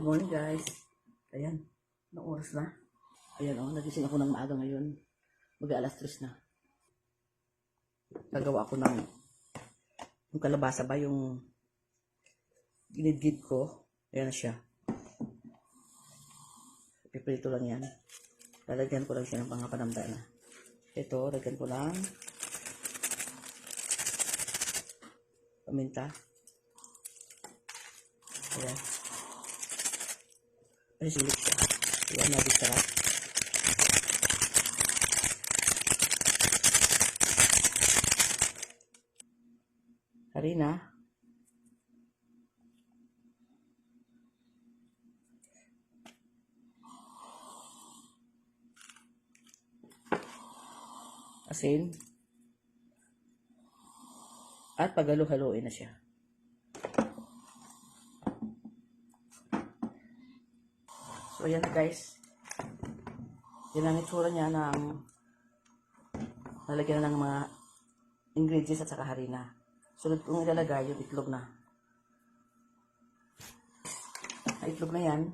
Good morning guys. Ayan, anong oras na? Ayan nagising ako ng maaga ngayon. Mag-alas 3 na. Gagawa ako ng yung kalabasa ba, yung ginidgid ko. Ayan na siya. Piprito lang yan. Lalagyan ko lang siya ng pangapanamda na. Ito, lagyan ko lang paminta. Ayan. Ay, silik siya. Ayan, nabit sarap. Harina. Asin. At pagalo-haloin na siya. So, ayan na guys. Yan ang itsura niya ng nalagyan na ng mga ingredients at saka harina. Sunod kong ilalagay yung itlog na. Ang itlog na yan,